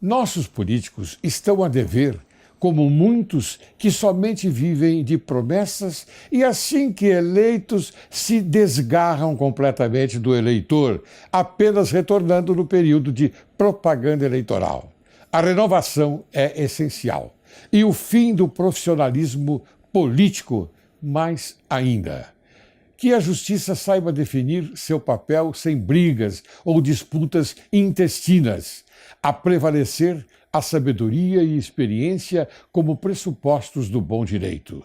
Nossos políticos estão a dever, como muitos que somente vivem de promessas e, assim que eleitos, se desgarram completamente do eleitor, apenas retornando no período de propaganda eleitoral. A renovação é essencial e o fim do profissionalismo político mais ainda. Que a justiça saiba definir seu papel sem brigas ou disputas intestinas, a prevalecer a sabedoria e experiência como pressupostos do bom direito.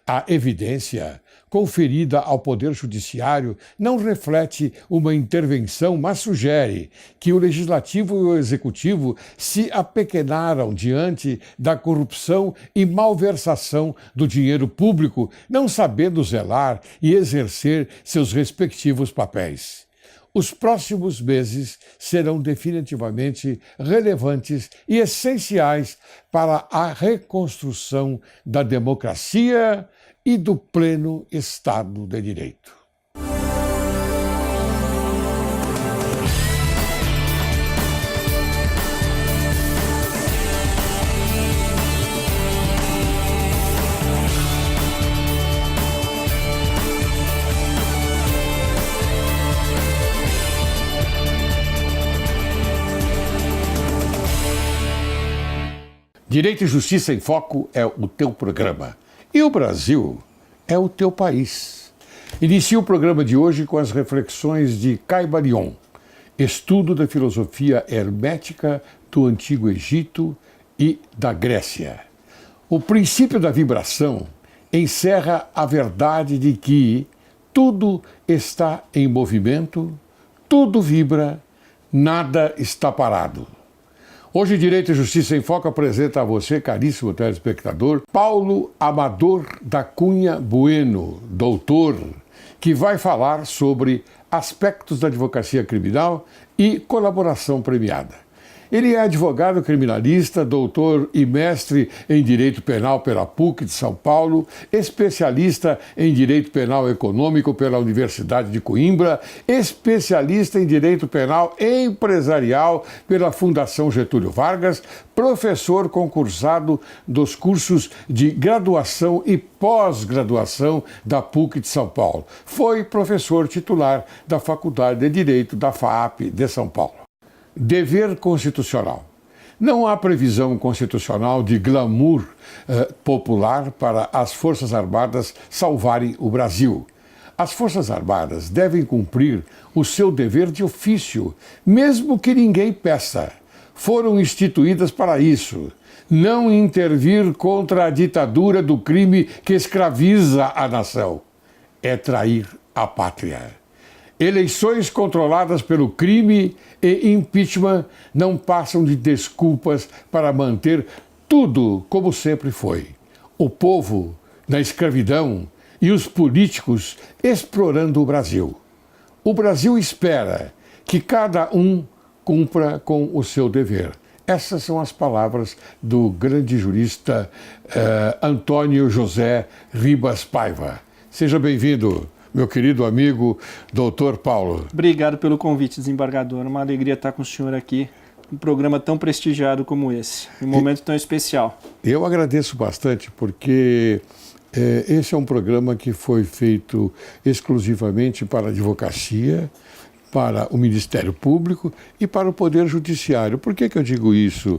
A evidência conferida ao Poder Judiciário não reflete uma intervenção, mas sugere que o Legislativo e o Executivo se apequenaram diante da corrupção e malversação do dinheiro público, não sabendo zelar e exercer seus respectivos papéis. Os próximos meses serão definitivamente relevantes e essenciais para a reconstrução da democracia e do pleno Estado de Direito. Direito e Justiça em Foco é o teu programa. E o Brasil é o teu país. Inicio o programa de hoje com as reflexões de Caibalion, estudo da filosofia hermética do Antigo Egito e da Grécia. O princípio da vibração encerra a verdade de que tudo está em movimento, tudo vibra, nada está parado. Hoje, Direito e Justiça em Foco apresenta a você, caríssimo telespectador, Paulo Amador da Cunha Bueno, doutor, que vai falar sobre aspectos da advocacia criminal e colaboração premiada. Ele é advogado criminalista, doutor e mestre em Direito Penal pela PUC de São Paulo, especialista em Direito Penal Econômico pela Universidade de Coimbra, especialista em Direito Penal Empresarial pela Fundação Getúlio Vargas, professor concursado dos cursos de graduação e pós-graduação da PUC de São Paulo. Foi professor titular da Faculdade de Direito da FAAP de São Paulo. Dever constitucional. Não há previsão constitucional de glamour popular para as Forças Armadas salvarem o Brasil. As Forças Armadas devem cumprir o seu dever de ofício, mesmo que ninguém peça. Foram instituídas para isso. Não intervir contra a ditadura do crime que escraviza a nação. É trair a pátria. Eleições controladas pelo crime e impeachment não passam de desculpas para manter tudo como sempre foi. O povo na escravidão e os políticos explorando o Brasil. O Brasil espera que cada um cumpra com o seu dever. Essas são as palavras do grande jurista Antônio José Ribas Paiva. Seja bem-vindo, meu querido amigo, doutor Paulo. Obrigado pelo convite, desembargador. Uma alegria estar com o senhor aqui, um programa tão prestigiado como esse, um momento tão especial. Eu agradeço bastante, porque esse é um programa que foi feito exclusivamente para a advocacia, para o Ministério Público e para o Poder Judiciário. Por que eu digo isso,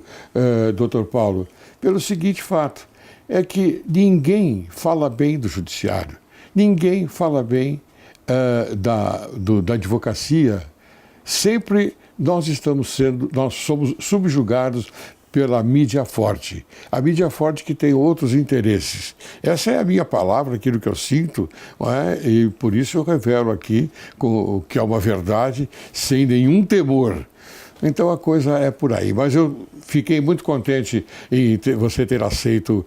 doutor Paulo? Pelo seguinte fato, é que ninguém fala bem do Judiciário. Ninguém fala bem da advocacia. Sempre nós somos subjugados pela mídia forte. A mídia forte que tem outros interesses. Essa é a minha palavra, aquilo que eu sinto, não é? E por isso eu revelo aqui que é uma verdade sem nenhum temor. Então a coisa é por aí. Mas eu fiquei muito contente em você ter aceito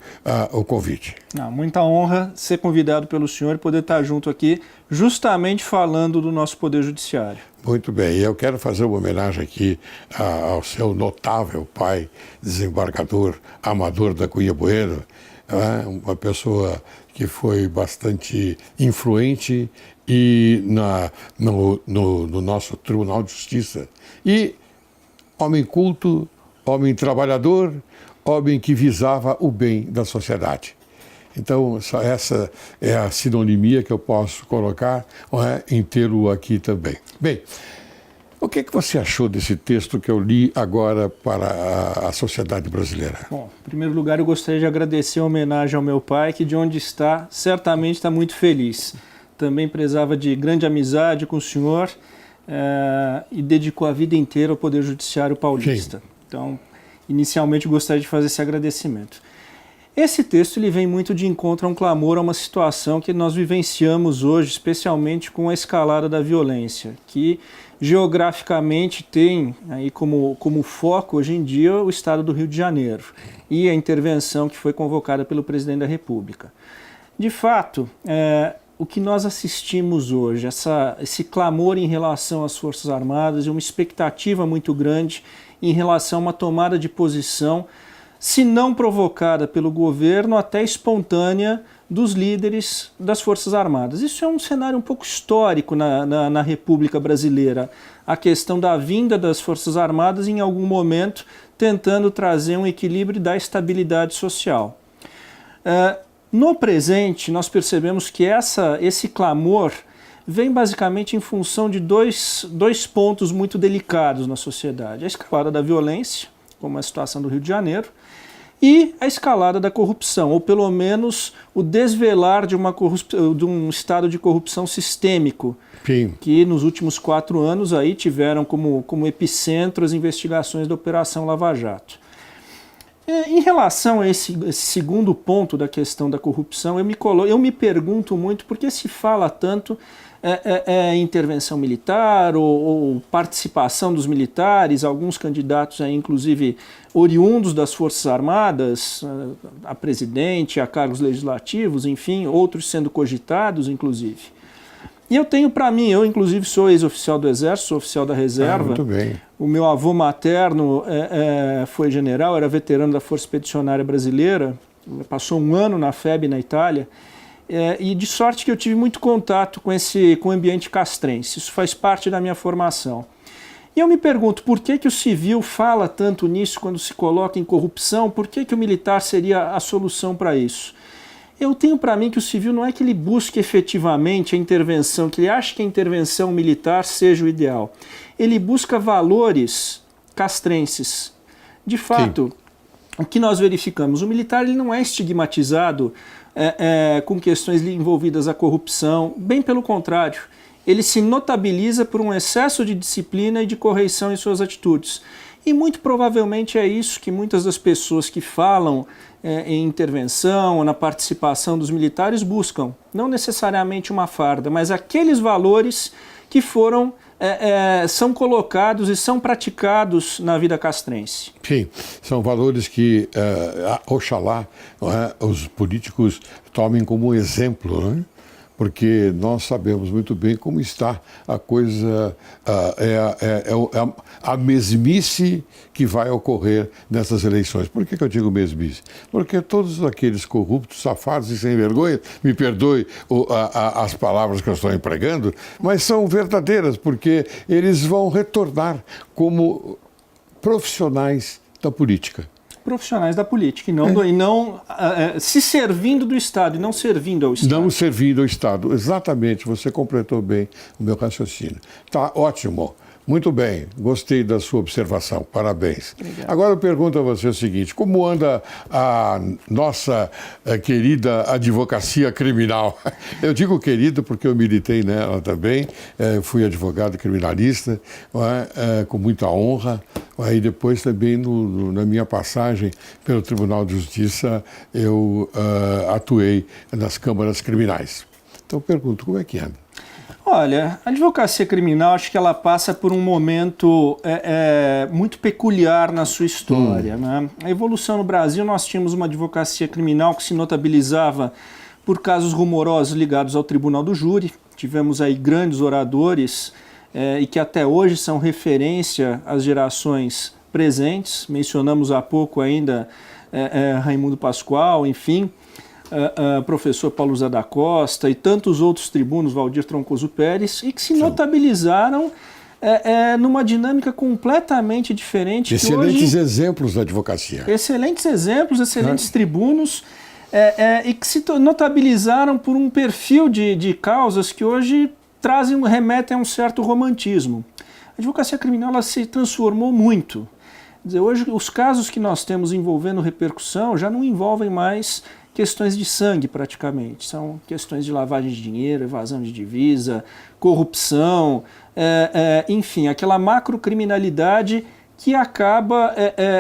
o convite. Muita honra ser convidado pelo senhor e poder estar junto aqui, justamente falando do nosso Poder Judiciário. Muito bem. Eu quero fazer uma homenagem aqui ao seu notável pai, desembargador Amador da Cunha Bueno, uma pessoa que foi bastante influente no nosso Tribunal de Justiça. E homem culto, homem trabalhador, homem que visava o bem da sociedade. Então, essa é a sinonimia que eu posso colocar, em tê-lo aqui também. Bem, o que você achou desse texto que eu li agora para a sociedade brasileira? Bom, em primeiro lugar, eu gostaria de agradecer a homenagem ao meu pai, que de onde está, certamente está muito feliz. Também prezava de grande amizade com o senhor e dedicou a vida inteira ao Poder Judiciário paulista. Sim. Então, inicialmente, gostaria de fazer esse agradecimento. Esse texto ele vem muito de encontro a um clamor, a uma situação que nós vivenciamos hoje, especialmente com a escalada da violência, que geograficamente tem aí como foco hoje em dia o estado do Rio de Janeiro e a intervenção que foi convocada pelo presidente da República. De fato, o que nós assistimos hoje, esse clamor em relação às Forças Armadas e uma expectativa muito grande em relação a uma tomada de posição, se não provocada pelo governo, até espontânea dos líderes das Forças Armadas. Isso é um cenário um pouco histórico na República Brasileira. A questão da vinda das Forças Armadas em algum momento tentando trazer um equilíbrio da estabilidade social. No presente, nós percebemos que esse clamor vem basicamente em função de dois pontos muito delicados na sociedade. A escalada da violência, como a situação do Rio de Janeiro, e a escalada da corrupção, ou pelo menos o desvelar de um estado de corrupção sistêmico, sim, que nos últimos 4 anos aí tiveram como epicentro as investigações da Operação Lava Jato. Em relação a esse segundo ponto da questão da corrupção, eu me pergunto muito por que se fala tanto intervenção militar ou participação dos militares, alguns candidatos, inclusive oriundos das Forças Armadas, a presidente, a cargos legislativos, enfim, outros sendo cogitados, inclusive. E eu tenho para mim, eu inclusive sou ex-oficial do Exército, sou oficial da reserva. Muito bem. O meu avô materno foi general, era veterano da Força Expedicionária Brasileira, passou 1 ano na FEB na Itália, e de sorte que eu tive muito contato com o ambiente castrense. Isso faz parte da minha formação. E eu me pergunto, por que o civil fala tanto nisso quando se coloca em corrupção? Por que o militar seria a solução para isso? Eu tenho para mim que o civil não é que ele busque efetivamente a intervenção, que ele acha que a intervenção militar seja o ideal. Ele busca valores castrenses. De fato, sim, o que nós verificamos, o militar ele não é estigmatizado com questões envolvidas à corrupção, bem pelo contrário. Ele se notabiliza por um excesso de disciplina e de correção em suas atitudes. E muito provavelmente é isso que muitas das pessoas que falam em intervenção, na participação dos militares buscam. Não necessariamente uma farda, mas aqueles valores que são colocados e são praticados na vida castrense. Sim, são valores que, oxalá, os políticos tomem como exemplo, não é? Porque nós sabemos muito bem como está a coisa, a mesmice que vai ocorrer nessas eleições. Por que eu digo mesmice? Porque todos aqueles corruptos, safados e sem vergonha, me perdoe as palavras que eu estou empregando, mas são verdadeiras, porque eles vão retornar como profissionais da política. Profissionais da política, e não se servindo do Estado e não servindo ao Estado. Não servindo ao Estado, exatamente, você completou bem o meu raciocínio. Tá ótimo, muito bem, gostei da sua observação, parabéns. Obrigado. Agora eu pergunto a você o seguinte, como anda a nossa querida advocacia criminal? Eu digo querida porque eu militei nela também, fui advogado criminalista, com muita honra. Aí depois também na minha passagem pelo Tribunal de Justiça eu atuei nas câmaras criminais. Então eu pergunto, como é que anda? Olha, a advocacia criminal acho que ela passa por um momento muito peculiar na sua história. Né? A evolução no Brasil, nós tínhamos uma advocacia criminal que se notabilizava por casos rumorosos ligados ao Tribunal do Júri. Tivemos aí grandes oradores e que até hoje são referência às gerações presentes. Mencionamos há pouco ainda Raimundo Pascoal, enfim, professor Paulo Zé da Costa e tantos outros tribunos, Valdir Troncoso Pérez, e que se notabilizaram numa dinâmica completamente diferente. Excelentes exemplos da advocacia. Excelentes exemplos, excelentes tribunos, e que se notabilizaram por um perfil de causas que hoje remetem a um certo romantismo. A advocacia criminal ela se transformou muito. Quer dizer, hoje os casos que nós temos envolvendo repercussão já não envolvem mais questões de sangue praticamente, são questões de lavagem de dinheiro, evasão de divisa, corrupção, enfim, aquela macrocriminalidade que acaba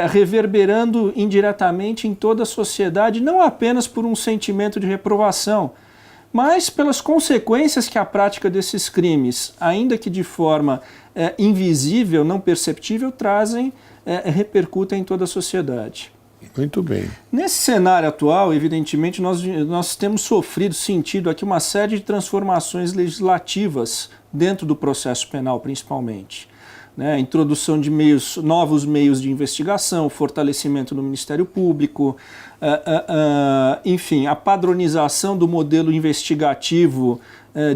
reverberando indiretamente em toda a sociedade, não apenas por um sentimento de reprovação, mas pelas consequências que a prática desses crimes, ainda que de forma invisível, não perceptível, repercutem em toda a sociedade. Muito bem. Nesse cenário atual, evidentemente, nós temos sentido aqui uma série de transformações legislativas dentro do processo penal, principalmente. A introdução de novos meios de investigação, fortalecimento do Ministério Público, enfim, a padronização do modelo investigativo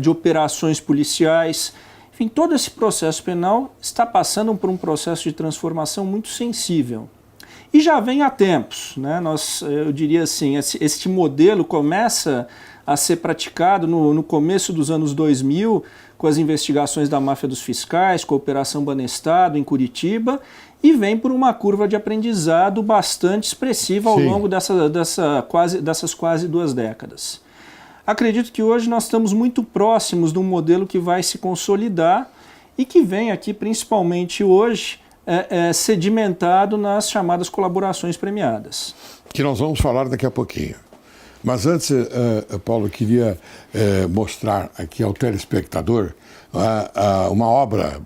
de operações policiais. Enfim, todo esse processo penal está passando por um processo de transformação muito sensível. E já vem há tempos, eu diria assim, este modelo começa a ser praticado no começo dos anos 2000, com as investigações da máfia dos fiscais, com a Operação Banestado em Curitiba, e vem por uma curva de aprendizado bastante expressiva ao longo dessas quase 2 décadas. Acredito que hoje nós estamos muito próximos de um modelo que vai se consolidar e que vem aqui principalmente hoje sedimentado nas chamadas colaborações premiadas. Que nós vamos falar daqui a pouquinho. Mas antes, Paulo, eu queria mostrar aqui ao telespectador uma obra,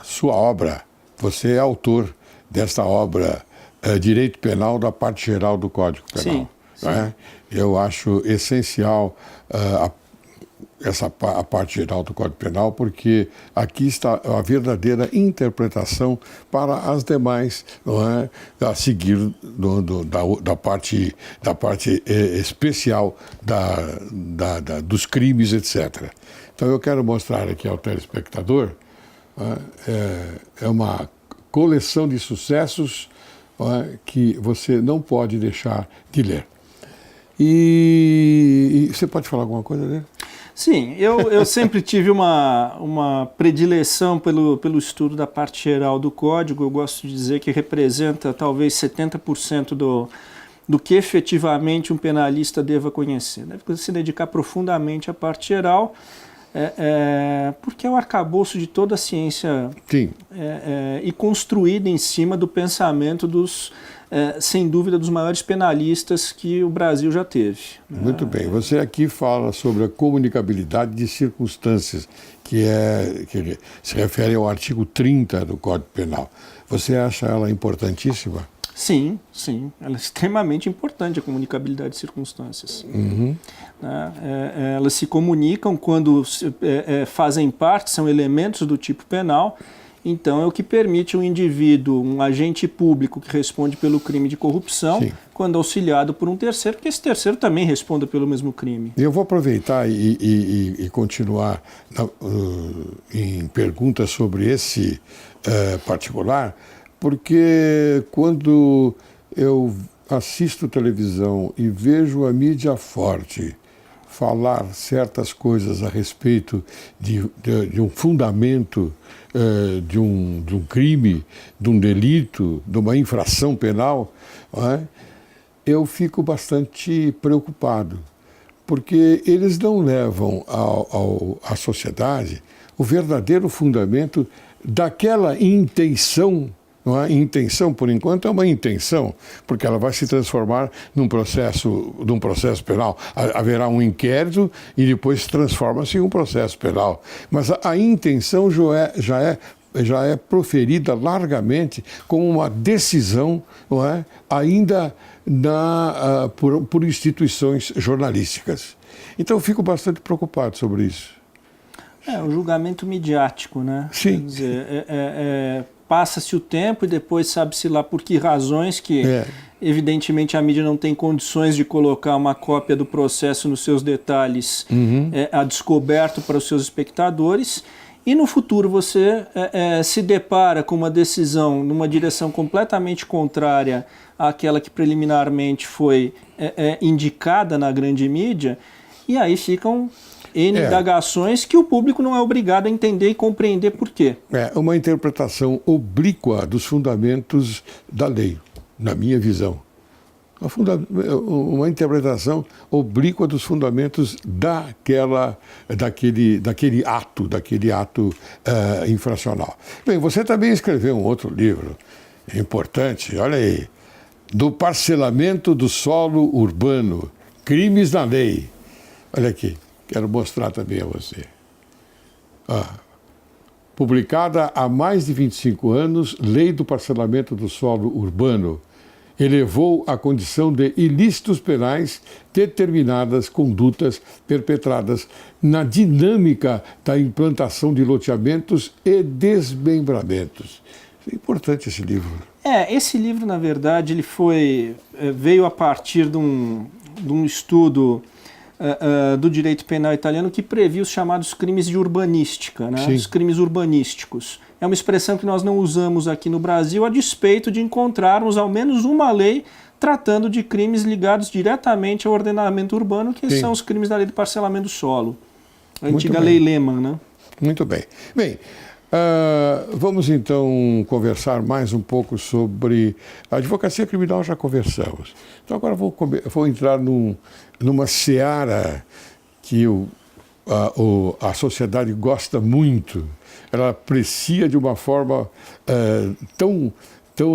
sua obra. Você é autor desta obra, Direito Penal da Parte Geral do Código Penal. Sim. Eu acho essencial a parte geral do Código Penal, porque aqui está a verdadeira interpretação para as demais, a seguir da parte especial dos crimes, etc. Então eu quero mostrar aqui ao telespectador uma coleção de sucessos que você não pode deixar de ler. E você pode falar alguma coisa dele? Sim, eu sempre tive uma predileção pelo estudo da parte geral do Código. Eu gosto de dizer que representa talvez 70% do que efetivamente um penalista deva conhecer. Deve se dedicar profundamente à parte geral, porque é o arcabouço de toda a ciência e construída em cima do pensamento sem dúvida, dos maiores penalistas que o Brasil já teve. Muito bem. Você aqui fala sobre a comunicabilidade de circunstâncias, que se refere ao artigo 30 do Código Penal. Você acha ela importantíssima? Sim. Ela é extremamente importante, a comunicabilidade de circunstâncias. Uhum. Elas se comunicam quando fazem parte, são elementos do tipo penal. Então, é o que permite um indivíduo, um agente público que responde pelo crime de corrupção, quando auxiliado por um terceiro, que esse terceiro também responda pelo mesmo crime. Eu vou aproveitar e continuar em perguntas sobre esse particular, porque quando eu assisto televisão e vejo a mídia forte falar certas coisas a respeito de um fundamento de um crime, de um delito, de uma infração penal, eu fico bastante preocupado, porque eles não levam à sociedade o verdadeiro fundamento daquela intenção. Não é? Intenção, por enquanto, é uma intenção, porque ela vai se transformar num processo penal. Haverá um inquérito e depois transforma-se em um processo penal. Mas a intenção já é proferida largamente como uma decisão, não é? Ainda por instituições jornalísticas. Então, eu fico bastante preocupado sobre isso. O julgamento midiático, né? Sim. Quer dizer, passa-se o tempo e depois sabe-se lá por que razões que, evidentemente, a mídia não tem condições de colocar uma cópia do processo nos seus detalhes a descoberto para os seus espectadores. e no futuro você se depara com uma decisão numa direção completamente contrária àquela que preliminarmente foi indicada na grande mídia, e aí ficam indagações que o público não é obrigado a entender e compreender por quê. É uma interpretação oblíqua dos fundamentos da lei, na minha visão. Uma interpretação oblíqua dos fundamentos daquele ato infracional. Bem, você também escreveu um outro livro importante, olha aí, do parcelamento do solo urbano, crimes na lei. Olha aqui, quero mostrar também a você. Publicada há mais de 25 anos, Lei do Parcelamento do Solo Urbano elevou à condição de ilícitos penais determinadas condutas perpetradas na dinâmica da implantação de loteamentos e desmembramentos. É importante esse livro. Esse livro, na verdade, ele veio a partir de um estudo do direito penal italiano que previa os chamados crimes de urbanística, né? Os crimes urbanísticos. É uma expressão que nós não usamos aqui no Brasil, a despeito de encontrarmos ao menos uma lei tratando de crimes ligados diretamente ao ordenamento urbano, que são os crimes da lei do parcelamento do solo. A antiga lei Lehmann, né? Muito bem. Bem, vamos então conversar mais um pouco sobre a advocacia criminal, já conversamos. Então agora vou entrar numa seara que a sociedade gosta muito. Ela aprecia de uma forma tão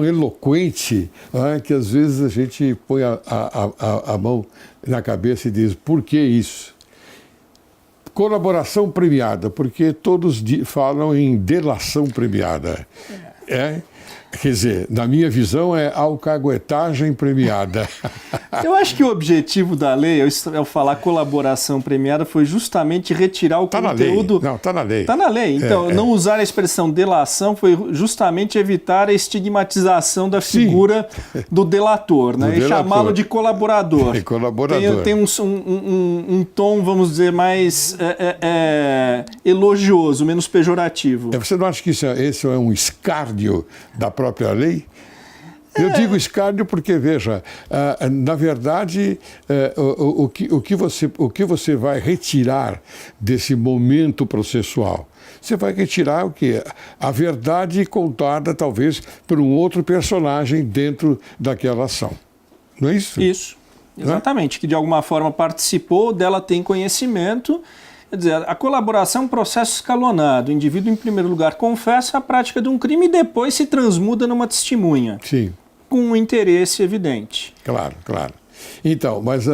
eloquente, que às vezes a gente põe a mão na cabeça e diz, por que isso? Colaboração premiada, porque todos falam em delação premiada. Quer dizer, na minha visão, é alcaguetagem premiada. Eu acho que o objetivo da lei, ao falar colaboração premiada, foi justamente retirar o conteúdo... Não, está na lei. Está na lei. Então, não usar a expressão delação foi justamente evitar a estigmatização da figura do delator, né? E chamá-lo de colaborador. Colaborador. Tem um tom, vamos dizer, mais elogioso, menos pejorativo. Você não acha que esse é um escárnio da própria lei? Eu digo escárnio porque, veja, na verdade, o que você vai retirar desse momento processual? Você vai retirar o quê? A verdade contada, talvez, por um outro personagem dentro daquela ação. Não é isso? Isso, exatamente. Que de alguma forma participou, dela tem conhecimento. Quer dizer, a colaboração é um processo escalonado. O indivíduo, em primeiro lugar, confessa a prática de um crime e depois se transmuda numa testemunha. Sim. Com um interesse evidente. Claro. Então, mas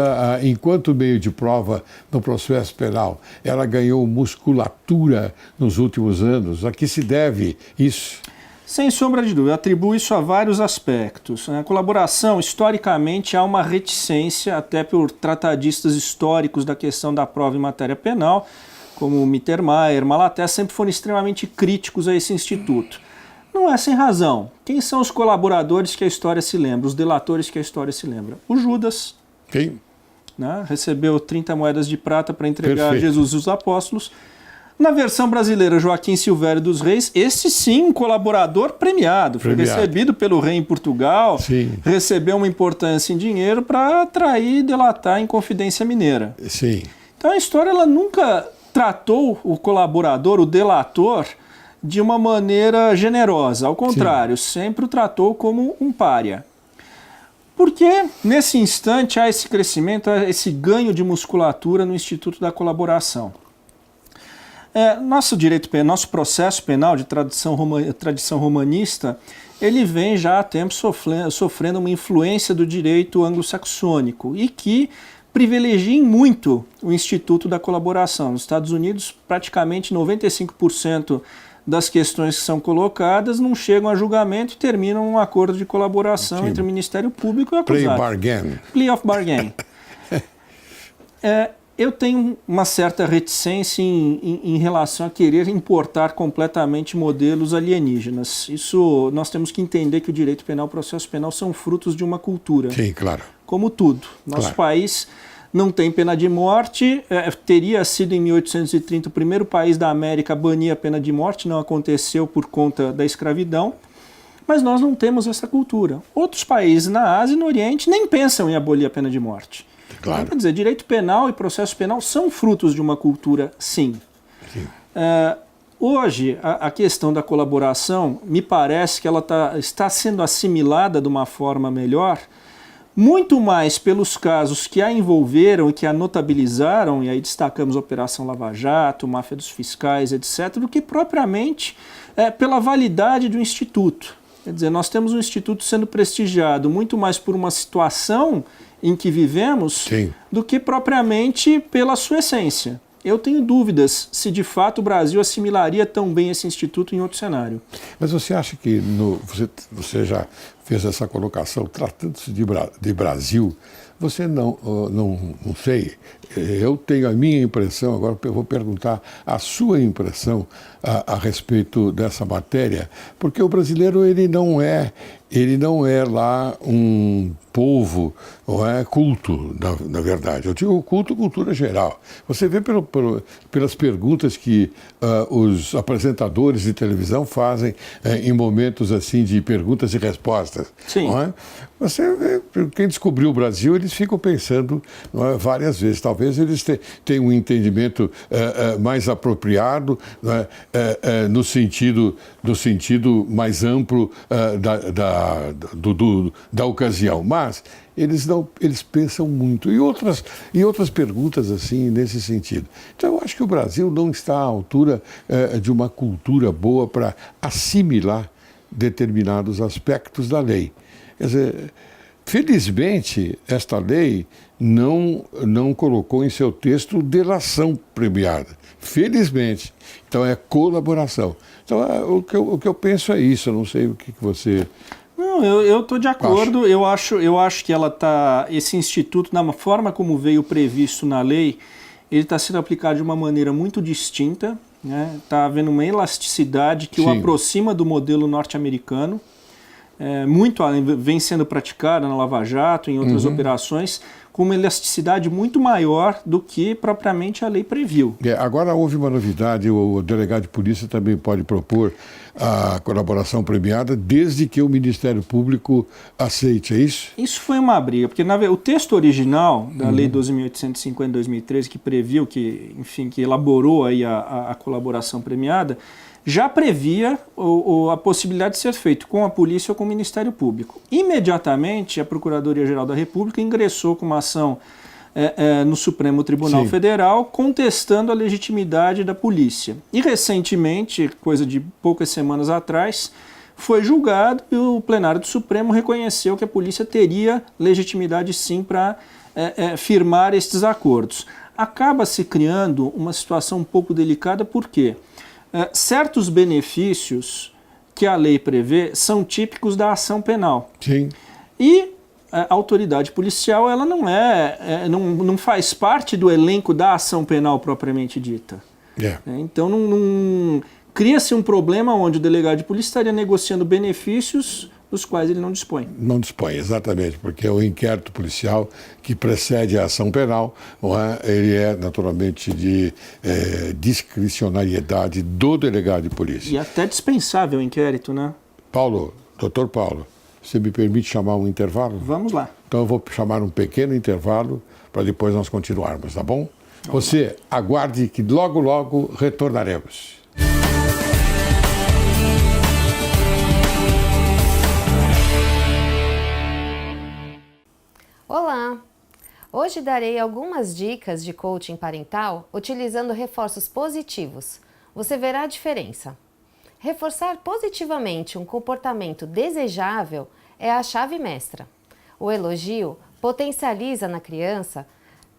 enquanto meio de prova no processo penal, ela ganhou musculatura nos últimos anos. A que se deve isso? Sem sombra de dúvida, atribuo isso a vários aspectos. A colaboração, historicamente, há uma reticência, até por tratadistas históricos da questão da prova em matéria penal, como Mittermeier, Malaté, sempre foram extremamente críticos a esse instituto. Não é sem razão. Quem são os colaboradores que a história se lembra, os delatores que a história se lembra? O Judas, Quem? Né, recebeu 30 moedas de prata para entregar a Jesus e os apóstolos. Na versão brasileira, Joaquim Silvério dos Reis, este sim, um colaborador premiado. Foi recebido pelo rei em Portugal, recebeu uma importância em dinheiro para atrair e delatar em Confidência Mineira. Sim. Então a história ela nunca tratou o colaborador, o delator, de uma maneira generosa. Ao contrário, sempre o tratou como um pária. Porque nesse instante há esse crescimento, há esse ganho de musculatura no Instituto da Colaboração. Nosso direito penal, nosso processo penal de tradição romanista, ele vem já há tempo sofrendo uma influência do direito anglo-saxônico e que privilegia muito o Instituto da Colaboração. Nos Estados Unidos, praticamente 95% das questões que são colocadas não chegam a julgamento e terminam um acordo de colaboração entre o Ministério Público e o acusado. Plea of bargain. Eu tenho uma certa reticência em relação a querer importar completamente modelos alienígenas. Isso nós temos que entender que o direito penal e o processo penal são frutos de uma cultura. Sim, claro. Como tudo. Nosso país não tem pena de morte, teria sido em 1830 o primeiro país da América a banir a pena de morte, não aconteceu por conta da escravidão, mas nós não temos essa cultura. Outros países na Ásia e no Oriente nem pensam em abolir a pena de morte. Claro. Então, quer dizer, direito penal e processo penal são frutos de uma cultura, sim. Hoje, a questão da colaboração, me parece que ela está sendo assimilada de uma forma melhor, muito mais pelos casos que a envolveram e que a notabilizaram, e aí destacamos a Operação Lava Jato, máfia dos fiscais, etc., do que propriamente pela validade do Instituto. Quer dizer, nós temos um Instituto sendo prestigiado muito mais por uma situação em que vivemos, sim, do que propriamente pela sua essência. Eu tenho dúvidas se de fato o Brasil assimilaria tão bem esse instituto em outro cenário. Mas você acha que você já fez essa colocação, tratando-se de Brasil, você não sei, eu tenho a minha impressão, agora eu vou perguntar a sua impressão a respeito dessa matéria, porque o brasileiro ele não é lá um povo, não é culto, na verdade. Eu digo culto, cultura geral. Você vê pelas perguntas que os apresentadores de televisão fazem em momentos assim de perguntas e respostas. Sim. Não é? Você vê, quem descobriu o Brasil, eles ficam pensando, não é, várias vezes. Talvez eles tenham um entendimento mais apropriado, não é, no sentido mais amplo da ocasião. Mas eles pensam muito. E outras perguntas assim nesse sentido. Então eu acho que o Brasil não está à altura de uma cultura boa para assimilar determinados aspectos da lei. Quer dizer, felizmente esta lei não colocou em seu texto delação premiada. Felizmente. Então é colaboração. Então o que eu penso é isso. Eu não sei o que você... Não, eu estou de acordo. Eu acho que esse instituto, na forma como veio previsto na lei, ele está sendo aplicado de uma maneira muito distinta. Está havendo uma elasticidade que o aproxima do modelo norte-americano. Vem sendo praticada na Lava Jato, em outras operações, com uma elasticidade muito maior do que propriamente a lei previu. Agora houve uma novidade, o delegado de polícia também pode propor a colaboração premiada desde que o Ministério Público aceite, é isso? Isso foi uma briga, porque o texto original da Lei 12.850 de 2013, que previu, que elaborou aí a colaboração premiada, já previa a possibilidade de ser feito com a polícia ou com o Ministério Público. Imediatamente, a Procuradoria-Geral da República ingressou com uma ação no Supremo Tribunal Federal, contestando a legitimidade da polícia. E recentemente, coisa de poucas semanas atrás, foi julgado e o plenário do Supremo reconheceu que a polícia teria legitimidade sim para firmar estes acordos. Acaba se criando uma situação um pouco delicada, por quê? Certos benefícios que a lei prevê são típicos da ação penal. Sim. E a autoridade policial ela não faz parte do elenco da ação penal propriamente dita. Então cria-se um problema onde o delegado de polícia estaria negociando benefícios dos quais ele não dispõe. Não dispõe, exatamente, porque o inquérito policial que precede a ação penal, ele é naturalmente de discricionariedade do delegado de polícia. E até dispensável o inquérito, né? Doutor Paulo, você me permite chamar um intervalo? Vamos lá. Então eu vou chamar um pequeno intervalo para depois nós continuarmos, tá bom? Você aguarde que logo, logo retornaremos. Olá! Hoje darei algumas dicas de coaching parental utilizando reforços positivos. Você verá a diferença. Reforçar positivamente um comportamento desejável é a chave mestra. O elogio potencializa na criança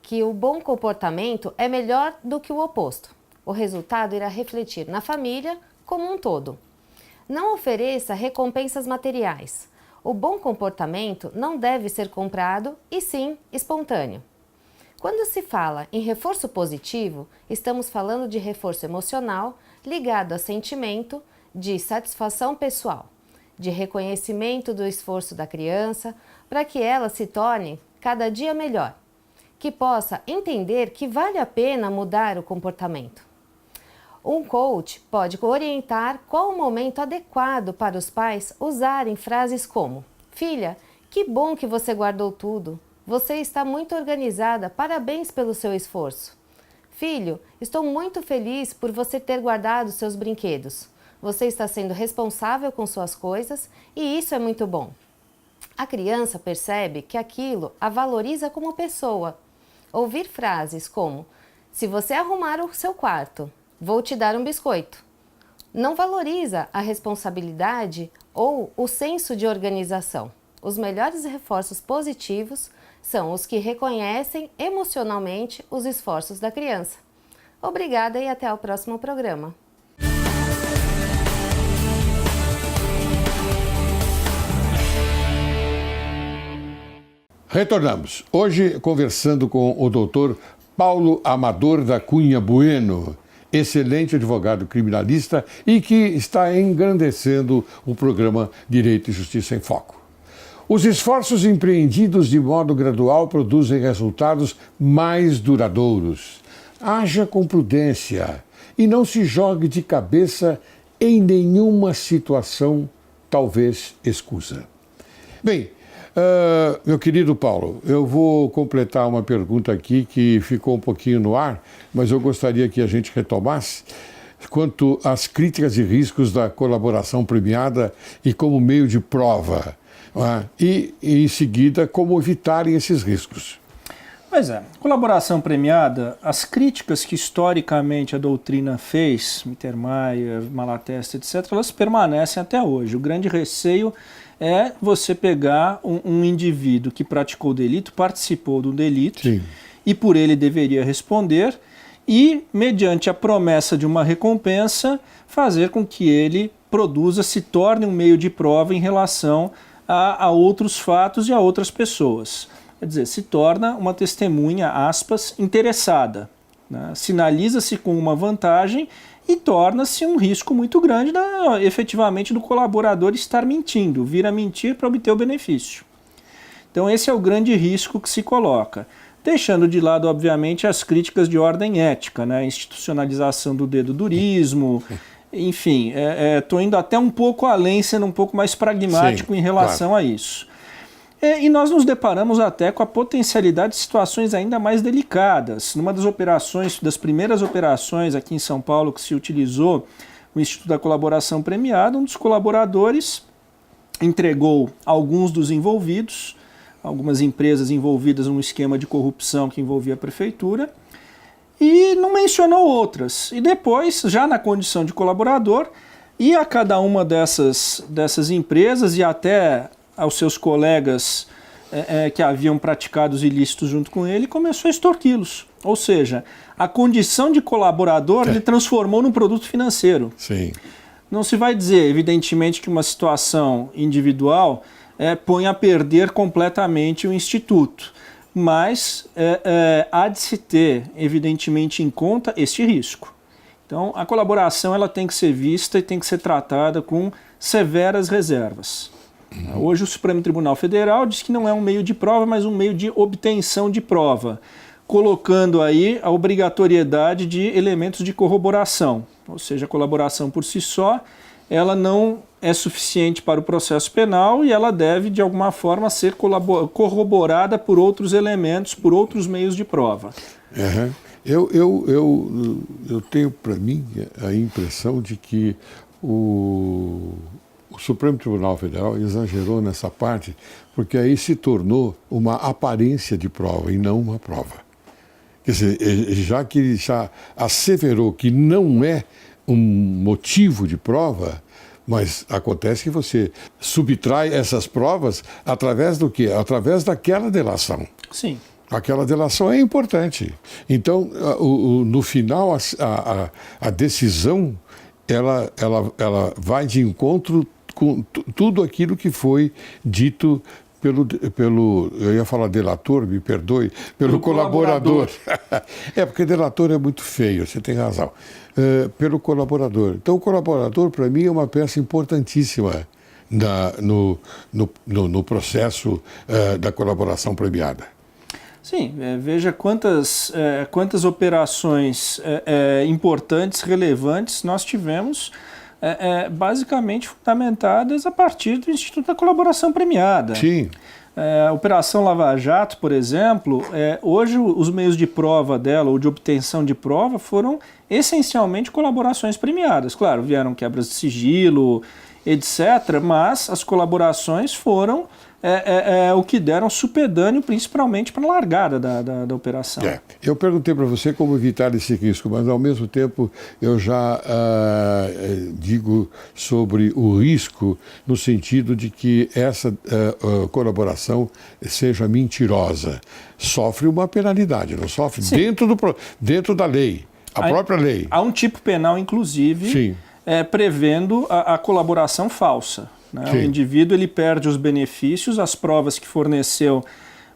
que o bom comportamento é melhor do que o oposto. O resultado irá refletir na família como um todo. Não ofereça recompensas materiais. O bom comportamento não deve ser comprado e sim espontâneo. Quando se fala em reforço positivo, estamos falando de reforço emocional ligado a sentimento de satisfação pessoal, de reconhecimento do esforço da criança para que ela se torne cada dia melhor, que possa entender que vale a pena mudar o comportamento. Um coach pode orientar qual o momento adequado para os pais usarem frases como: "Filha, que bom que você guardou tudo. Você está muito organizada, parabéns pelo seu esforço. Filho, estou muito feliz por você ter guardado seus brinquedos. Você está sendo responsável com suas coisas e isso é muito bom." A criança percebe que aquilo a valoriza como pessoa. Ouvir frases como: "Se você arrumar o seu quarto, vou te dar um biscoito", não valoriza a responsabilidade ou o senso de organização. Os melhores reforços positivos são os que reconhecem emocionalmente os esforços da criança. Obrigada e até o próximo programa. Retornamos. Hoje conversando com o doutor Paulo Amador da Cunha Bueno, excelente advogado criminalista e que está engrandecendo o programa Direito e Justiça em Foco. Os esforços empreendidos de modo gradual produzem resultados mais duradouros. Haja com prudência e não se jogue de cabeça em nenhuma situação talvez escusa. Bem, meu querido Paulo, eu vou completar uma pergunta aqui que ficou um pouquinho no ar, mas eu gostaria que a gente retomasse quanto às críticas e riscos da colaboração premiada e como meio de prova, e em seguida como evitarem esses riscos. Pois é, colaboração premiada, as críticas que historicamente a doutrina fez, Mittermeier, Malatesta, etc., elas permanecem até hoje. O grande receio é você pegar um indivíduo que praticou o delito, participou do delito, sim, e por ele deveria responder, e, mediante a promessa de uma recompensa, fazer com que ele produza, se torne um meio de prova em relação a outros fatos e a outras pessoas. Quer dizer, se torna uma testemunha, aspas, interessada, né? Sinaliza-se com uma vantagem e torna-se um risco muito grande efetivamente do colaborador estar mentindo, vir a mentir para obter o benefício. Então esse é o grande risco que se coloca. Deixando de lado, obviamente, as críticas de ordem ética, né? Institucionalização do dedo-durismo, enfim, estou indo até um pouco além, sendo um pouco mais pragmático, sim, em relação a isso. E nós nos deparamos até com a potencialidade de situações ainda mais delicadas. Numa das operações, das primeiras operações aqui em São Paulo que se utilizou o Instituto da Colaboração Premiada, um dos colaboradores entregou alguns dos envolvidos, algumas empresas envolvidas num esquema de corrupção que envolvia a prefeitura, e não mencionou outras. E depois, já na condição de colaborador, ia a cada uma dessas empresas e até aos seus colegas que haviam praticado os ilícitos junto com ele, começou a extorquí-los. Ou seja, a condição de colaborador ele transformou num produto financeiro. Sim. Não se vai dizer, evidentemente, que uma situação individual põe a perder completamente o Instituto, mas há de se ter, evidentemente, em conta este risco. Então, a colaboração ela tem que ser vista e tem que ser tratada com severas reservas. Hoje o Supremo Tribunal Federal diz que não é um meio de prova, mas um meio de obtenção de prova, colocando aí a obrigatoriedade de elementos de corroboração. Ou seja, a colaboração por si só, ela não é suficiente para o processo penal e ela deve, de alguma forma, ser corroborada por outros elementos, por outros meios de prova. Uhum. Eu tenho para mim a impressão de que o Supremo Tribunal Federal exagerou nessa parte, porque aí se tornou uma aparência de prova e não uma prova. Quer dizer, já que ele já asseverou que não é um motivo de prova, mas acontece que você subtrai essas provas através do quê? Através daquela delação. Sim. Aquela delação é importante. Então, no final, a decisão ela vai de encontro com tudo aquilo que foi dito pelo eu ia falar delator, me perdoe, pelo colaborador. Porque delator é muito feio, você tem razão. Pelo colaborador. Então, o colaborador, para mim, é uma peça importantíssima no processo da colaboração premiada. Sim, veja quantas operações importantes, relevantes nós tivemos, basicamente fundamentadas a partir do Instituto da Colaboração Premiada. Sim. A Operação Lava Jato, por exemplo, hoje os meios de prova dela, ou de obtenção de prova, foram essencialmente colaborações premiadas. Claro, vieram quebras de sigilo, etc., mas as colaborações foram o que deram supedâneo, principalmente para a largada da operação. Eu perguntei para você como evitar esse risco, mas ao mesmo tempo eu já digo sobre o risco no sentido de que essa colaboração seja mentirosa. Sofre uma penalidade, não sofre? Sim. Dentro da lei, a própria lei. Há um tipo penal, inclusive, prevendo a colaboração falsa. Né? O indivíduo ele perde os benefícios, as provas que forneceu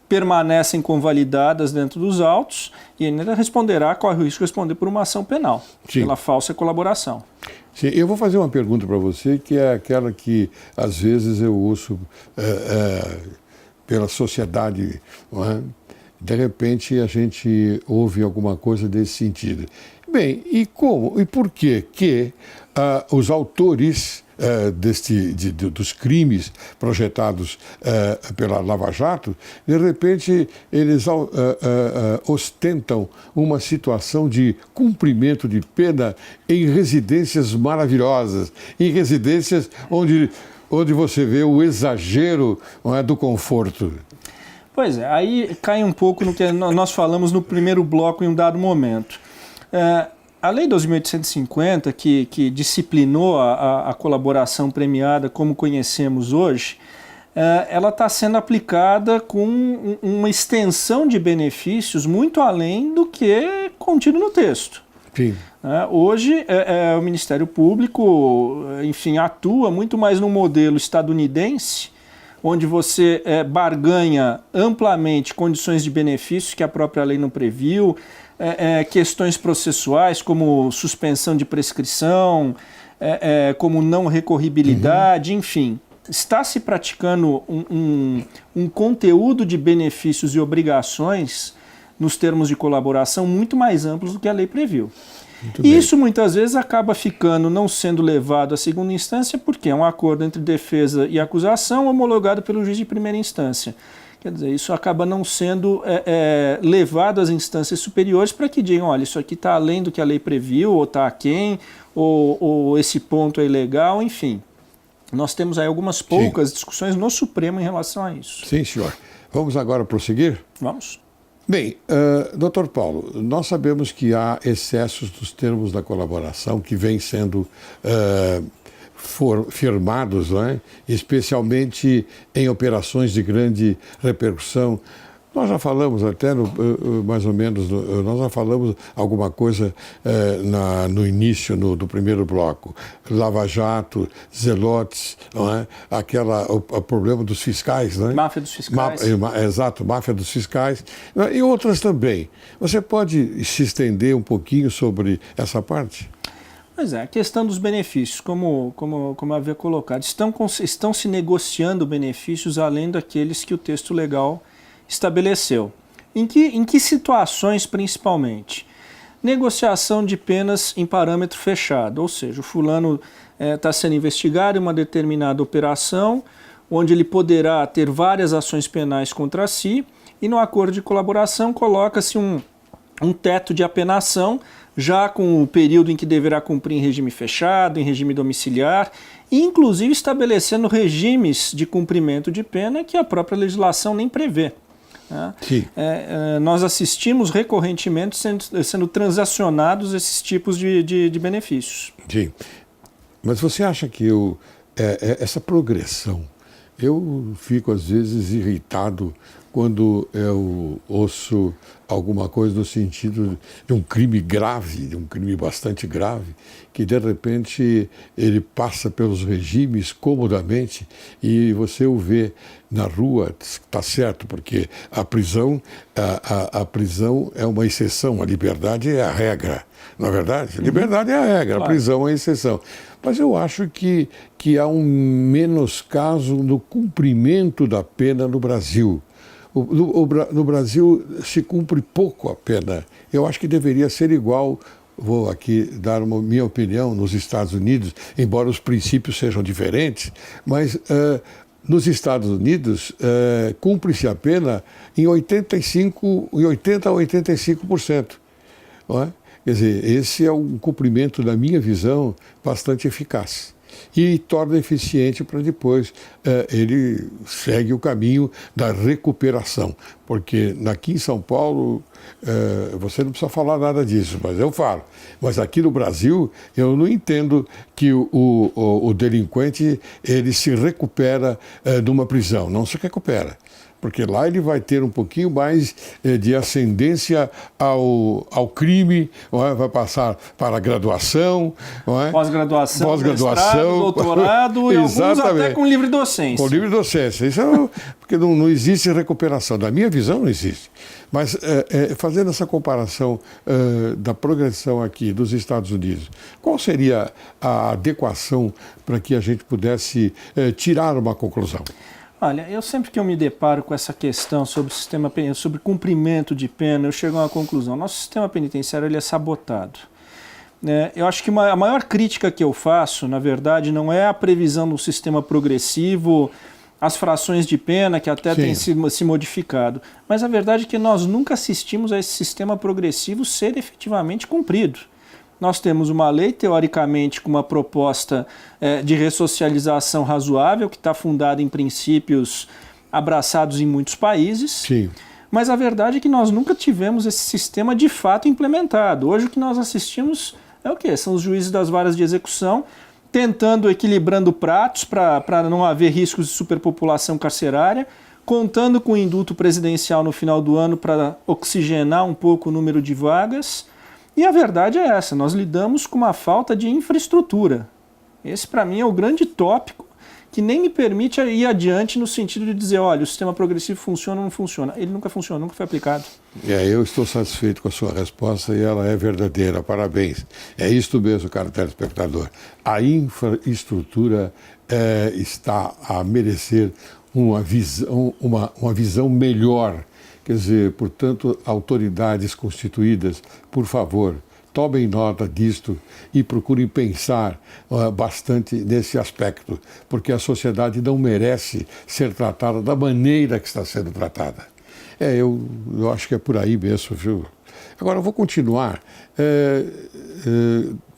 permanecem convalidadas dentro dos autos e ainda responderá, corre o risco de responder por uma ação penal, pela falsa colaboração. Sim, eu vou fazer uma pergunta para você, que é aquela que às vezes eu ouço pela sociedade, não é? De repente a gente ouve alguma coisa desse sentido. Bem, e como, e por que os autores dos crimes projetados pela Lava Jato, de repente eles ostentam uma situação de cumprimento de pena em residências maravilhosas, em residências onde você vê o exagero, não é, do conforto. Pois é, aí cai um pouco no que nós falamos no primeiro bloco em um dado momento. A Lei 2.850, que disciplinou a colaboração premiada como conhecemos hoje, ela está sendo aplicada com uma extensão de benefícios muito além do que contido no texto. Sim. Hoje, o Ministério Público, enfim, atua muito mais no modelo estadunidense, onde você barganha amplamente condições de benefícios que a própria lei não previu, questões processuais como suspensão de prescrição, como não recorribilidade, enfim. Está se praticando um conteúdo de benefícios e obrigações nos termos de colaboração muito mais amplos do que a lei previu. Isso muitas vezes acaba não sendo levado à segunda instância porque é um acordo entre defesa e acusação homologado pelo juiz de primeira instância. Quer dizer, isso acaba não sendo levado às instâncias superiores para que digam, olha, isso aqui está além do que a lei previu, ou está aquém, ou esse ponto é ilegal, enfim. Nós temos aí algumas poucas discussões no Supremo em relação a isso. Sim, senhor. Vamos agora prosseguir? Vamos. Bem, doutor Paulo, nós sabemos que há excessos dos termos da colaboração que vêm sendo firmados, não é? Especialmente em operações de grande repercussão. Nós já falamos até, mais ou menos, nós já falamos alguma coisa no início do primeiro bloco. Lava Jato, Zelotes, não é? O problema dos fiscais, não é? Máfia dos fiscais. Exato, máfia dos fiscais. E outras também. Você pode se estender um pouquinho sobre essa parte? Pois é, a questão dos benefícios, como eu havia colocado, estão se negociando benefícios além daqueles que o texto legal estabeleceu. Em que situações principalmente? Negociação de penas em parâmetro fechado, ou seja, o fulano está sendo investigado em uma determinada operação, onde ele poderá ter várias ações penais contra si, e no acordo de colaboração coloca-se um teto de apenação, já com o período em que deverá cumprir em regime fechado, em regime domiciliar, e inclusive estabelecendo regimes de cumprimento de pena que a própria legislação nem prevê. Nós assistimos recorrentemente sendo transacionados esses tipos de benefícios. Sim, mas você acha que essa progressão, eu fico às vezes irritado quando eu ouço alguma coisa no sentido de um crime grave, de um crime bastante grave, que de repente ele passa pelos regimes comodamente e você o vê na rua, está certo, porque a prisão é uma exceção, a liberdade é a regra, não é verdade? A liberdade é a regra, a prisão é a exceção. Mas eu acho que há um menoscaso no cumprimento da pena no Brasil. no Brasil se cumpre pouco a pena. Eu acho que deveria ser igual, vou aqui dar minha opinião, nos Estados Unidos, embora os princípios sejam diferentes, mas nos Estados Unidos cumpre-se a pena em 80 a 85%. Não é? Quer dizer, esse é um cumprimento, na minha visão, bastante eficaz. E torna eficiente para depois ele segue o caminho da recuperação. Porque aqui em São Paulo, você não precisa falar nada disso, mas eu falo. Mas aqui no Brasil, eu não entendo que o delinquente ele se recupera numa prisão. Não se recupera. Porque lá ele vai ter um pouquinho mais de ascendência ao crime, não é? Vai passar para a graduação, não é? Pós-graduação, mestrado, doutorado e alguns até com livre docência. Com livre docência. Isso porque não existe recuperação. Da minha visão, não existe. Mas fazendo essa comparação da progressão aqui dos Estados Unidos, qual seria a adequação para que a gente pudesse tirar uma conclusão? Olha, eu sempre que eu me deparo com essa questão sobre o sistema sobre cumprimento de pena, eu chego a uma conclusão. Nosso sistema penitenciário ele é sabotado. Eu acho que a maior crítica que eu faço, na verdade, não é a previsão do sistema progressivo, as frações de pena que até têm se modificado, mas a verdade é que nós nunca assistimos a esse sistema progressivo ser efetivamente cumprido. Nós temos uma lei, teoricamente, com uma proposta de ressocialização razoável, que está fundada em princípios abraçados em muitos países. Sim. Mas a verdade é que nós nunca tivemos esse sistema de fato implementado. Hoje o que nós assistimos é o quê? São os juízes das varas de execução tentando, equilibrando pratos para não haver riscos de superpopulação carcerária, contando com o indulto presidencial no final do ano para oxigenar um pouco o número de vagas. E a verdade é essa, nós lidamos com uma falta de infraestrutura. Esse, para mim, é o grande tópico que nem me permite ir adiante no sentido de dizer, olha, o sistema progressivo funciona ou não funciona. Ele nunca funcionou, nunca foi aplicado. Eu estou satisfeito com a sua resposta e ela é verdadeira, parabéns. É isto mesmo, caro telespectador. A infraestrutura está a merecer uma visão melhor. Quer dizer, portanto, autoridades constituídas, por favor, tomem nota disto e procurem pensar bastante nesse aspecto, porque a sociedade não merece ser tratada da maneira que está sendo tratada. Eu acho que é por aí mesmo, viu? Agora, eu vou continuar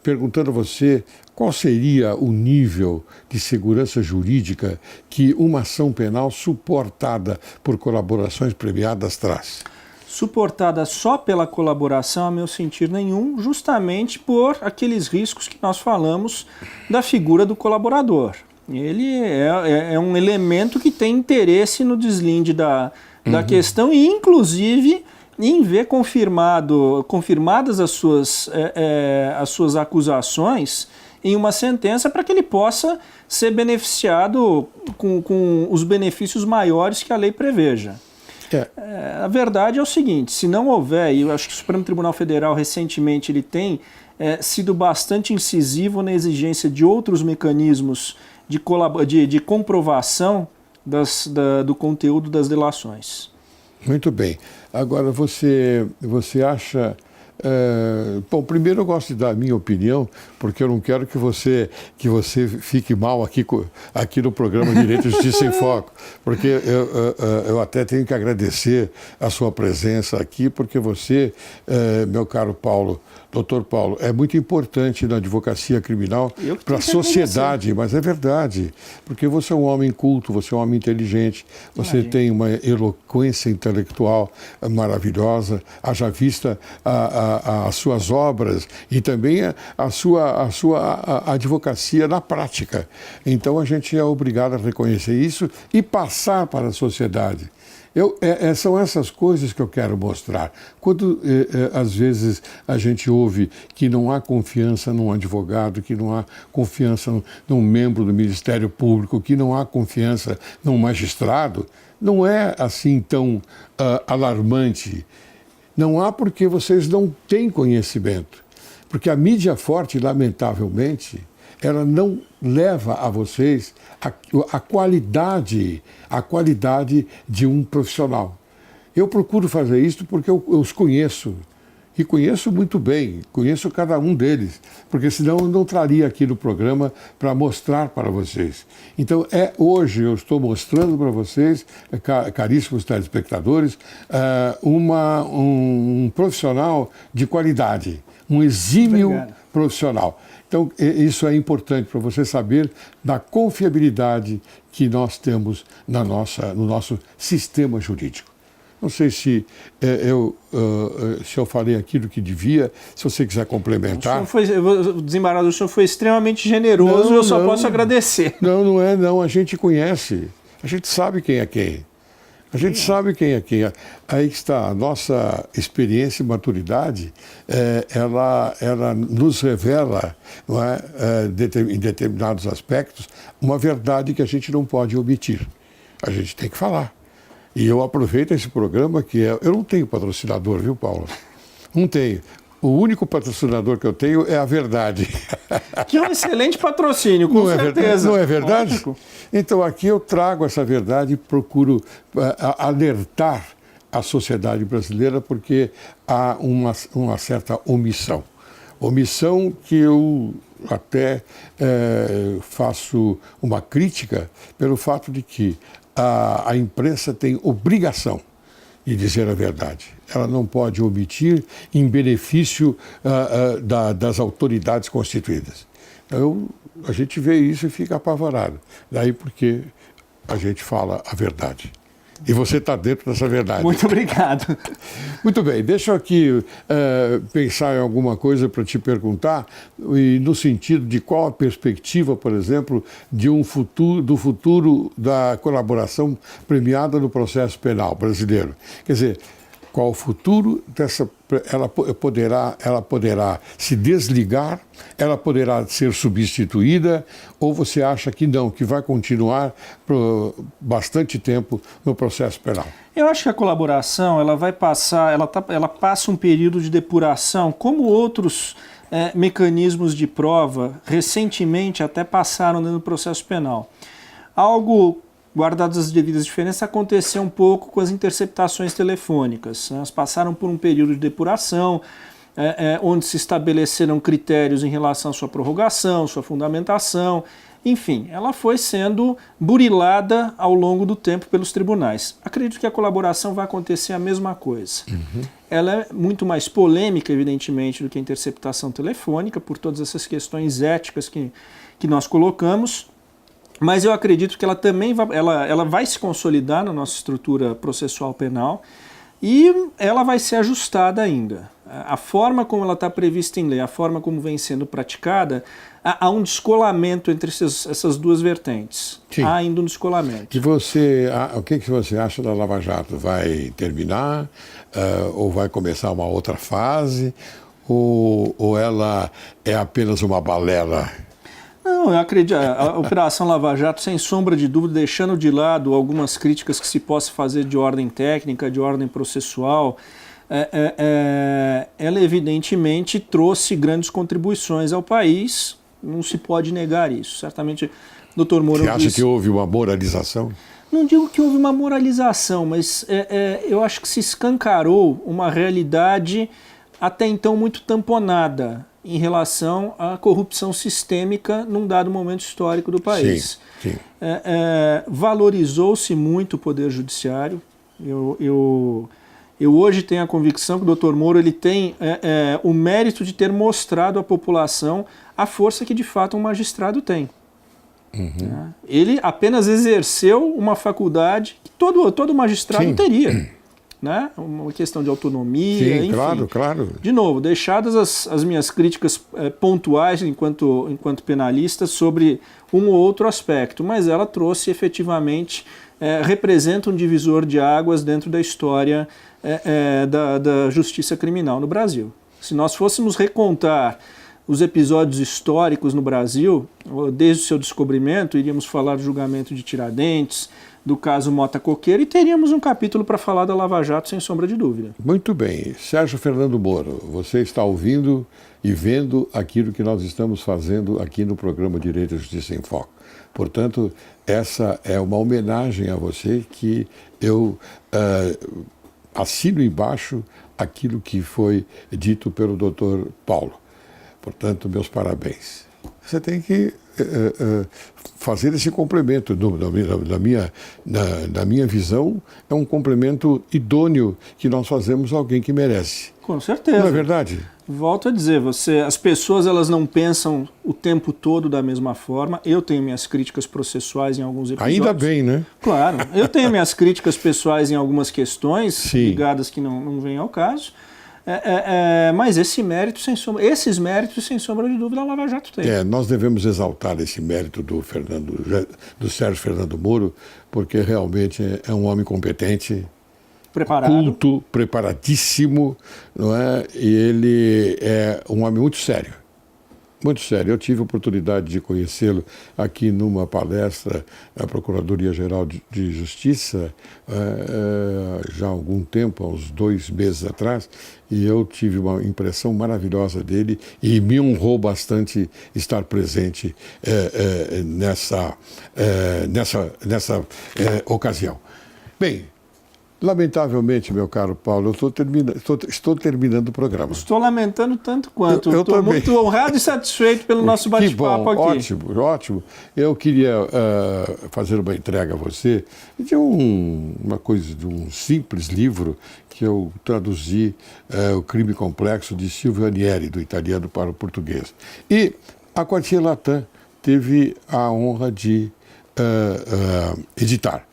perguntando a você qual seria o nível de segurança jurídica que uma ação penal suportada por colaborações premiadas traz. Suportada só pela colaboração, a meu sentir nenhum, justamente por aqueles riscos que nós falamos da figura do colaborador. Ele é um elemento que tem interesse no deslinde da questão e, inclusive, em ver confirmadas as suas acusações em uma sentença para que ele possa ser beneficiado com os benefícios maiores que a lei preveja. A verdade é o seguinte, se não houver, e eu acho que o Supremo Tribunal Federal recentemente ele tem sido bastante incisivo na exigência de outros mecanismos de comprovação do conteúdo das delações. Muito bem. Agora, você acha... bom, primeiro eu gosto de dar a minha opinião, porque eu não quero que você fique mal aqui no programa Direito e Justiça em Foco, porque eu até tenho que agradecer a sua presença aqui, porque você, meu caro Paulo, doutor Paulo, é muito importante na advocacia criminal para a sociedade, mas é verdade, porque você é um homem culto, você é um homem inteligente, você tem uma eloquência intelectual maravilhosa, haja vista as suas obras e também a sua advocacia na prática. Então a gente é obrigado a reconhecer isso e passar para a sociedade. São essas coisas que eu quero mostrar. Quando, às vezes, a gente ouve que não há confiança num advogado, que não há confiança num membro do Ministério Público, que não há confiança num magistrado, não é assim tão alarmante. Não há porque vocês não têm conhecimento. Porque a mídia forte, lamentavelmente, ela não leva a vocês a qualidade de um profissional. Eu procuro fazer isso porque eu os conheço. E conheço muito bem, conheço cada um deles, porque senão eu não traria aqui no programa para mostrar para vocês. Então, hoje eu estou mostrando para vocês, caríssimos telespectadores, um profissional de qualidade, um exímio profissional. Então, isso é importante para você saber da confiabilidade que nós temos no nosso sistema jurídico. Não sei se eu falei aquilo que devia, se você quiser complementar. O desembargador, o senhor foi extremamente generoso, eu só posso agradecer. Não é, a gente conhece, a gente sabe quem é quem. A gente sabe quem é quem. Aí está, a nossa experiência e maturidade, ela nos revela, não é, em determinados aspectos, uma verdade que a gente não pode omitir. A gente tem que falar. E eu aproveito esse programa eu não tenho patrocinador, viu, Paulo? Não tenho. O único patrocinador que eu tenho é a verdade. Que é um excelente patrocínio, com certeza. Não é verdade? Lógico. Então aqui eu trago essa verdade e procuro alertar a sociedade brasileira porque há uma certa omissão. Omissão que eu até faço uma crítica pelo fato de que a imprensa tem obrigação de dizer a verdade. Ela não pode omitir em benefício das autoridades constituídas. Então, a gente vê isso e fica apavorado. Daí porque a gente fala a verdade. E você está dentro dessa verdade. Muito obrigado. Muito bem, deixa eu aqui pensar em alguma coisa para te perguntar, e no sentido de qual a perspectiva, por exemplo, do futuro da colaboração premiada no processo penal brasileiro. Quer dizer, qual o futuro dessa... Ela poderá se desligar, ela poderá ser substituída, ou você acha que não, que vai continuar por bastante tempo no processo penal? Eu acho que a colaboração ela vai passar, ela passa um período de depuração, como outros mecanismos de prova recentemente até passaram no processo penal. Algo, guardadas as devidas diferenças, aconteceu um pouco com as interceptações telefônicas. Elas passaram por um período de depuração, onde se estabeleceram critérios em relação à sua prorrogação, sua fundamentação. Enfim, ela foi sendo burilada ao longo do tempo pelos tribunais. Acredito que a colaboração vai acontecer a mesma coisa. Uhum. Ela é muito mais polêmica, evidentemente, do que a interceptação telefônica, por todas essas questões éticas que nós colocamos. Mas eu acredito que ela também ela vai se consolidar na nossa estrutura processual penal e ela vai ser ajustada ainda. A forma como ela está prevista em lei, a forma como vem sendo praticada, há um descolamento entre essas duas vertentes. Sim. Há ainda um descolamento. E o que você acha da Lava Jato? Vai terminar ou vai começar uma outra fase? Ou ela é apenas uma balela? Não, eu acredito, a Operação Lava Jato, sem sombra de dúvida, deixando de lado algumas críticas que se possa fazer de ordem técnica, de ordem processual, ela evidentemente trouxe grandes contribuições ao país, não se pode negar isso. Certamente, Dr. Moro... Você acha que houve uma moralização? Não digo que houve uma moralização, mas eu acho que se escancarou uma realidade até então muito tamponada em relação à corrupção sistêmica num dado momento histórico do país. Sim, sim. Valorizou-se muito o Poder Judiciário. Eu hoje tenho a convicção que o Dr. Moro ele tem o mérito de ter mostrado à população a força que de fato um magistrado tem. Uhum. Ele apenas exerceu uma faculdade que todo magistrado Sim. teria. Né? Uma questão de autonomia, Sim, enfim. claro. De novo, deixadas as minhas críticas pontuais enquanto penalista sobre um ou outro aspecto, mas ela trouxe efetivamente, representa um divisor de águas dentro da história da justiça criminal no Brasil. Se nós fôssemos recontar os episódios históricos no Brasil, desde o seu descobrimento, iríamos falar do julgamento de Tiradentes, do caso Mota Coqueiro, e teríamos um capítulo para falar da Lava Jato, sem sombra de dúvida. Muito bem. Sérgio Fernando Moro, você está ouvindo e vendo aquilo que nós estamos fazendo aqui no programa Direito e Justiça em Foco. Portanto, essa é uma homenagem a você que eu assino embaixo aquilo que foi dito pelo Dr. Paulo. Portanto, meus parabéns. Você tem que fazer esse complemento. Na minha visão, é um complemento idôneo que nós fazemos a alguém que merece. Com certeza. Não é verdade? Volto a dizer, as pessoas elas não pensam o tempo todo da mesma forma. Eu tenho minhas críticas processuais em alguns episódios. Ainda bem, né? Claro. Eu tenho minhas críticas pessoais em algumas questões Sim. ligadas que não vêm ao caso. Mas esses méritos, sem sombra de dúvida, a Lava Jato tem. Nós devemos exaltar esse mérito do Sérgio Fernando Moro, porque realmente é um homem competente, Preparado. culto, preparadíssimo, não é? E ele é um homem muito sério. Muito sério. Eu tive a oportunidade de conhecê-lo aqui numa palestra na Procuradoria-Geral de Justiça, já há algum tempo, há uns 2 meses atrás, e eu tive uma impressão maravilhosa dele e me honrou bastante estar presente nessa ocasião. Bem, lamentavelmente, meu caro Paulo, eu estou terminando o programa. Estou lamentando tanto quanto. Eu Estou também. muito honrado e satisfeito pelo nosso bate-papo aqui. Ótimo, ótimo. Eu queria fazer uma entrega a você de um simples livro que eu traduzi, O Crime Complexo, de Silvio Ranieri, do italiano para o português. E a Quartier Latam teve a honra de editar.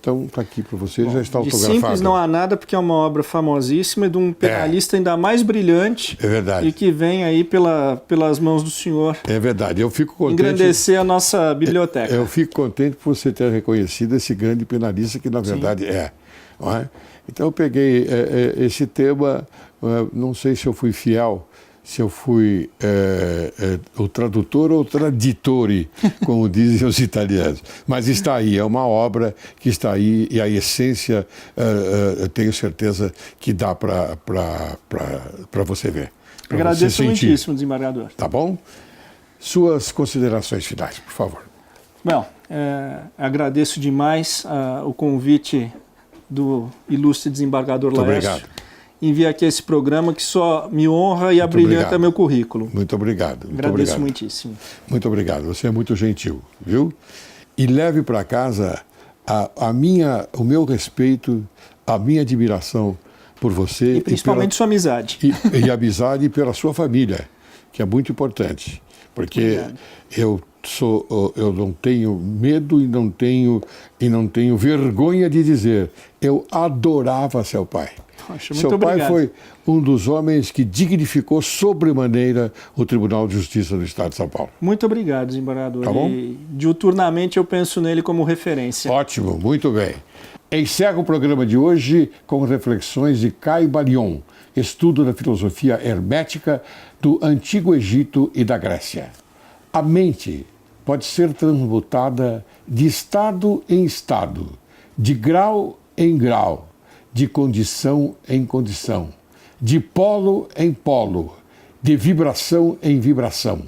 Então, está aqui para você, já está autografado. De simples não há nada, porque é uma obra famosíssima e de um penalista ainda mais brilhante. É verdade. E que vem aí pelas mãos do senhor. É verdade. Eu fico contente. Engrandecer a nossa biblioteca. Eu fico contente por você ter reconhecido esse grande penalista que, na verdade, não é? Então, eu peguei esse tema, não sei se eu fui fiel, se eu fui o tradutor ou o traditore, como dizem os italianos. Mas está aí, é uma obra que está aí e a essência, eu tenho certeza que dá para você ver. Agradeço muitíssimo, desembargador. Tá bom? Suas considerações finais, por favor. Bom, agradeço demais o convite do ilustre desembargador Laércio. Muito obrigado. Envia aqui esse programa que só me honra e abrilhanta meu currículo. Muito obrigado. Agradeço muitíssimo. Muito obrigado. Você é muito gentil, viu? E leve para casa o meu respeito, a minha admiração por você. E principalmente sua amizade. E amizade pela sua família, que é muito importante. Porque eu não tenho medo e não tenho vergonha de dizer, eu adorava seu pai. Poxa, seu pai foi um dos homens que dignificou sobremaneira o Tribunal de Justiça do Estado de São Paulo. Muito obrigado, desembargador. Tá bom? E diuturnamente eu penso nele como referência. Ótimo, muito bem. Encerro o programa de hoje com reflexões de Caibalion, estudo da filosofia hermética do Antigo Egito e da Grécia. A mente pode ser transmutada de estado em estado, de grau em grau, de condição em condição, de polo em polo, de vibração em vibração.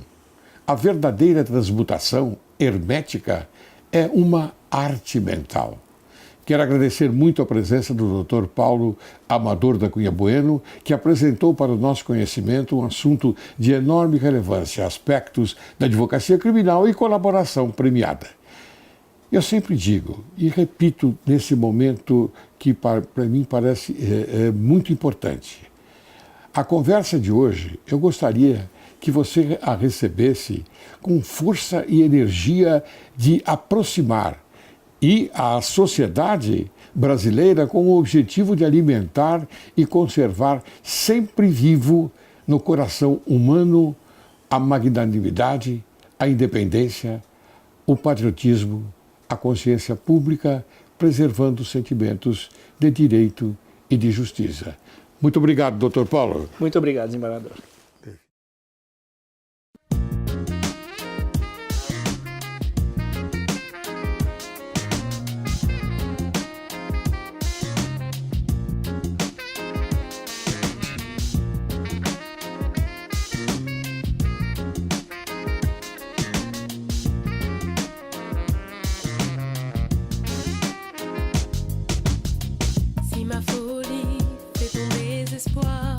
A verdadeira transmutação hermética é uma arte mental. Quero agradecer muito a presença do Dr. Paulo Amador da Cunha Bueno, que apresentou para o nosso conhecimento um assunto de enorme relevância, aspectos da advocacia criminal e colaboração premiada. Eu sempre digo, e repito nesse momento que para mim parece muito importante, a conversa de hoje eu gostaria que você a recebesse com força e energia de aproximar e a sociedade brasileira com o objetivo de alimentar e conservar sempre vivo no coração humano a magnanimidade, a independência, o patriotismo, a consciência pública, preservando os sentimentos de direito e de justiça. Muito obrigado, Dr. Paulo. Muito obrigado, desembargador. Si ma folie au désespoir.